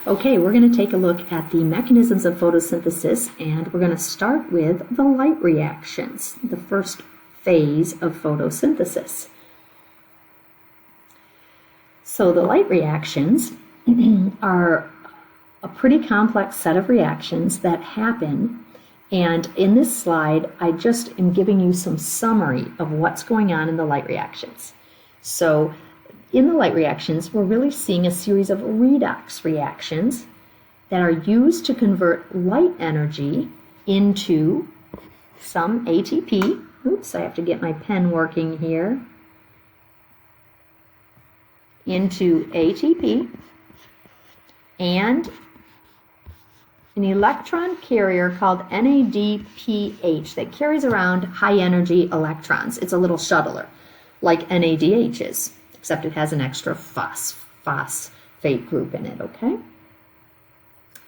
Okay, we're going to take a look at the mechanisms of photosynthesis, and we're going to start with the light reactions, the first phase of photosynthesis. So the light reactions are a pretty complex set of reactions that happen, and in this slide I just am giving you some summary of what's going on in the light reactions. So in the light reactions, we're really seeing a series of redox reactions that are used to convert light energy into some ATP. Oops, I have to get my pen working here. Into ATP and an electron carrier called NADPH that carries around high energy electrons. It's a little shuttler, like NADH is, except it has an extra phosphate group in it, okay?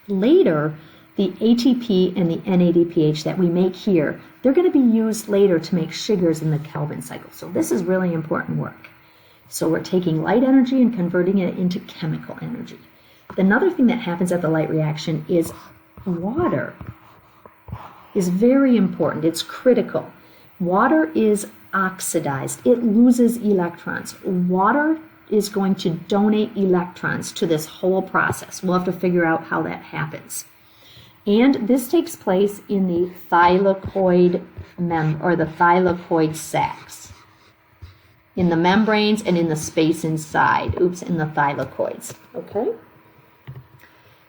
Later, the ATP and the NADPH that we make here, they're going to be used later to make sugars in the Calvin cycle. So this is really important work. So we're taking light energy and converting it into chemical energy. Another thing that happens at the light reaction is water is very important. It's critical. Water is oxidized. It loses electrons. Water is going to donate electrons to this whole process. We'll have to figure out how that happens. And this takes place in the thylakoid the thylakoid sacs, in the membranes and in the space inside. In the thylakoids. Okay?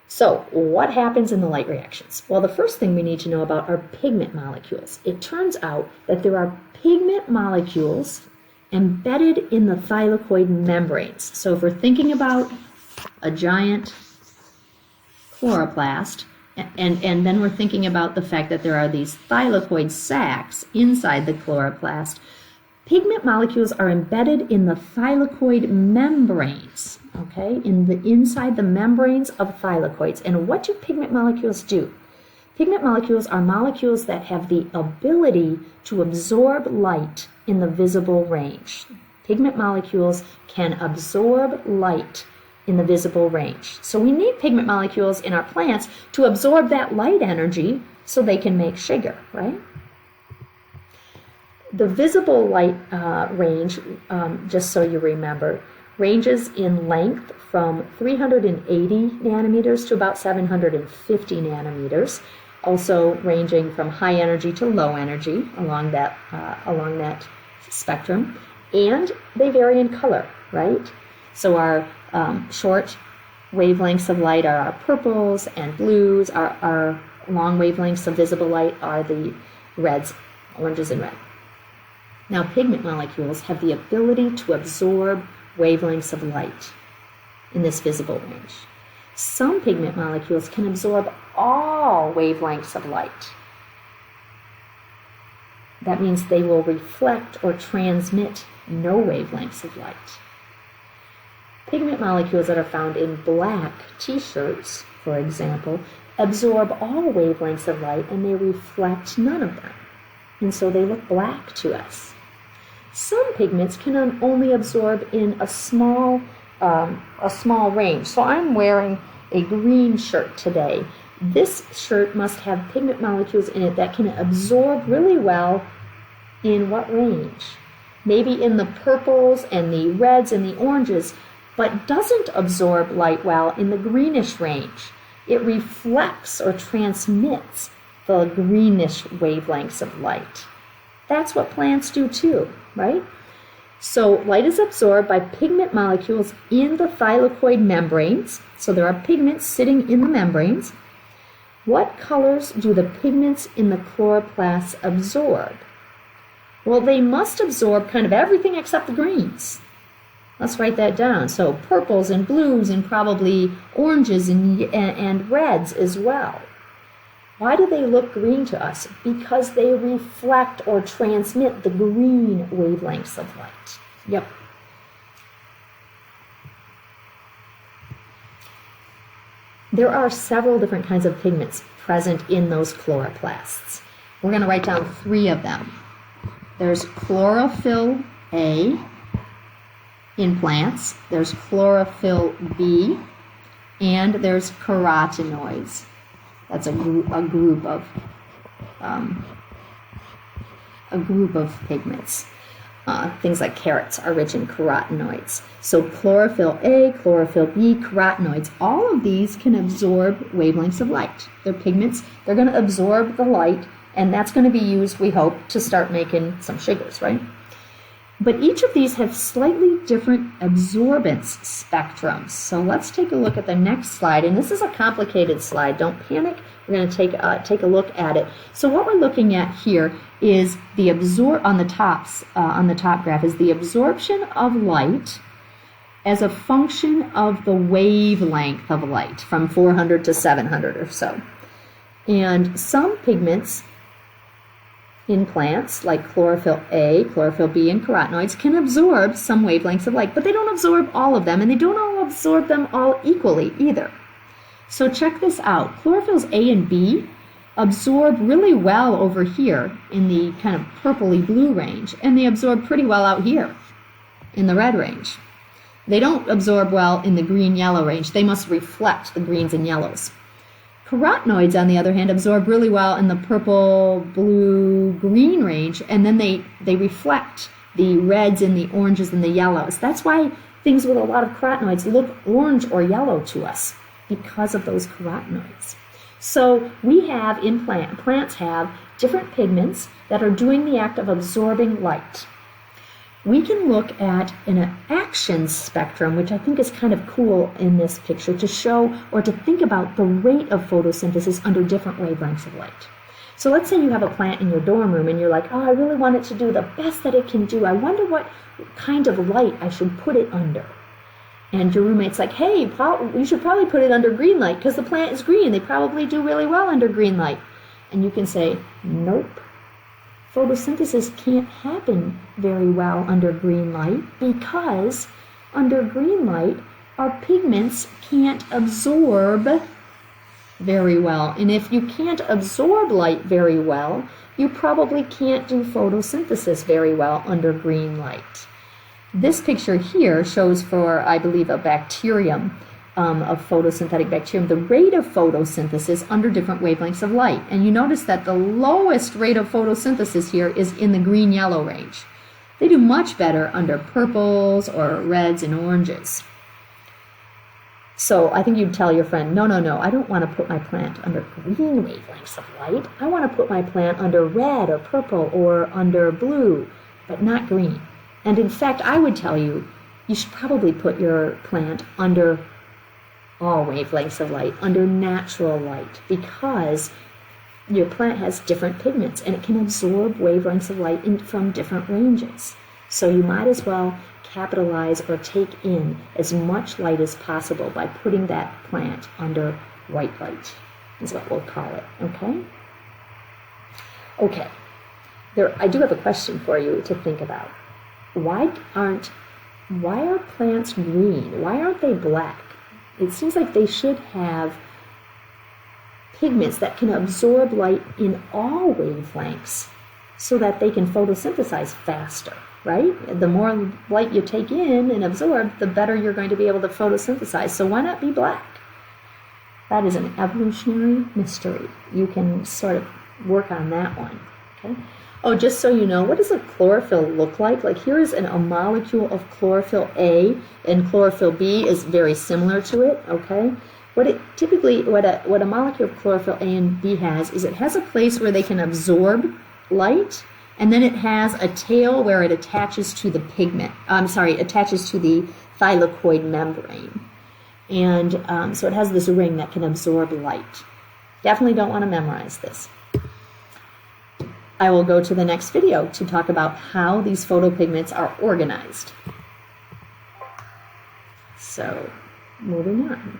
So, what happens in the light reactions? Well, the first thing we need to know about are pigment molecules. It turns out that there are pigment molecules embedded in the thylakoid membranes. So if we're thinking about a giant chloroplast, and then we're thinking about the fact that there are these thylakoid sacs inside the chloroplast, pigment molecules are embedded in the thylakoid membranes, okay, inside the membranes of thylakoids. And what do pigment molecules do? Pigment molecules are molecules that have the ability to absorb light in the visible range. Pigment molecules can absorb light in the visible range. So we need pigment molecules in our plants to absorb that light energy so they can make sugar, right? The visible light range, just so you remember, ranges in length from 380 nanometers to about 750 nanometers, also ranging from high energy to low energy along that spectrum, and they vary in color, right? So our short wavelengths of light are our purples and blues. Our long wavelengths of visible light are the reds, oranges, and red. Now, pigment molecules have the ability to absorb wavelengths of light in this visible range. Some pigment molecules can absorb all wavelengths of light. That means they will reflect or transmit no wavelengths of light. Pigment molecules that are found in black t-shirts, for example, absorb all wavelengths of light and they reflect none of them. And so they look black to us. Some pigments can only absorb in a small range. So I'm wearing a green shirt today. This shirt must have pigment molecules in it that can absorb really well in what range? Maybe in the purples and the reds and the oranges, but doesn't absorb light well in the greenish range. It reflects or transmits the greenish wavelengths of light. That's what plants do too, right? So light is absorbed by pigment molecules in the thylakoid membranes. So there are pigments sitting in the membranes. What colors do the pigments in the chloroplasts absorb? Well, they must absorb kind of everything except the greens. Let's write that down. So purples and blues and probably oranges and reds as well. Why do they look green to us? Because they reflect or transmit the green wavelengths of light. Yep. There are several different kinds of pigments present in those chloroplasts. We're going to write down 3 of them. There's chlorophyll A in plants. There's chlorophyll B and there's carotenoids. That's a group of pigments. Things like carrots are rich in carotenoids. So chlorophyll A, chlorophyll B, carotenoids, all of these can absorb wavelengths of light. They're pigments. They're going to absorb the light, and that's going to be used, we hope, to start making some sugars, right? But each of these have slightly different absorbance spectrums. So let's take a look at the next slide. And this is a complicated slide. Don't panic. We're going to take a look at it. So what we're looking at here is the on the top graph is the absorption of light as a function of the wavelength of light from 400 to 700 or so. And some pigments in plants, like chlorophyll A, chlorophyll B, and carotenoids, can absorb some wavelengths of light, but they don't absorb all of them, and they don't all absorb them all equally either. So check this out. Chlorophylls A and B absorb really well over here in the kind of purpley blue range, and they absorb pretty well out here in the red range. They don't absorb well in the green-yellow range. They must reflect the greens and yellows. Carotenoids, on the other hand, absorb really well in the purple, blue, green range, and then they reflect the reds and the oranges and the yellows. That's why things with a lot of carotenoids look orange or yellow to us, because of those carotenoids. So we have in plants have different pigments that are doing the act of absorbing light. We can look at an action spectrum, which I think is kind of cool in this picture, to show or to think about the rate of photosynthesis under different wavelengths of light. So let's say you have a plant in your dorm room and you're like, oh, I really want it to do the best that it can do. I wonder what kind of light I should put it under. And your roommate's like, hey, you should probably put it under green light because the plant is green. They probably do really well under green light. And you can say, nope. Photosynthesis can't happen very well under green light because under green light, our pigments can't absorb very well. And if you can't absorb light very well, you probably can't do photosynthesis very well under green light. This picture here shows for, I believe, a bacterium, of photosynthetic bacterium, the rate of photosynthesis under different wavelengths of light. And you notice that the lowest rate of photosynthesis here is in the green-yellow range. They do much better under purples or reds and oranges. So I think you'd tell your friend, no, I don't want to put my plant under green wavelengths of light. I want to put my plant under red or purple or under blue, but not green. And in fact, I would tell you, you should probably put your plant under all wavelengths of light, under natural light, because your plant has different pigments and it can absorb wavelengths of light from different ranges. So you might as well capitalize or take in as much light as possible by putting that plant under white light, is what we'll call it, okay? Okay, I do have a question for you to think about. Why are plants green? Why aren't they black? It seems like they should have pigments that can absorb light in all wavelengths so that they can photosynthesize faster, right? The more light you take in and absorb, the better you're going to be able to photosynthesize. So why not be black? That is an evolutionary mystery. You can sort of work on that one, okay? Oh, just so you know, what does a chlorophyll look like? Like here is a molecule of chlorophyll A, and chlorophyll B is very similar to it, okay? What a molecule of chlorophyll A and B has is it has a place where they can absorb light, and then it has a tail where it attaches to the attaches to the thylakoid membrane. And so it has this ring that can absorb light. Definitely don't want to memorize this. I will go to the next video to talk about how these photopigments are organized. So, moving on.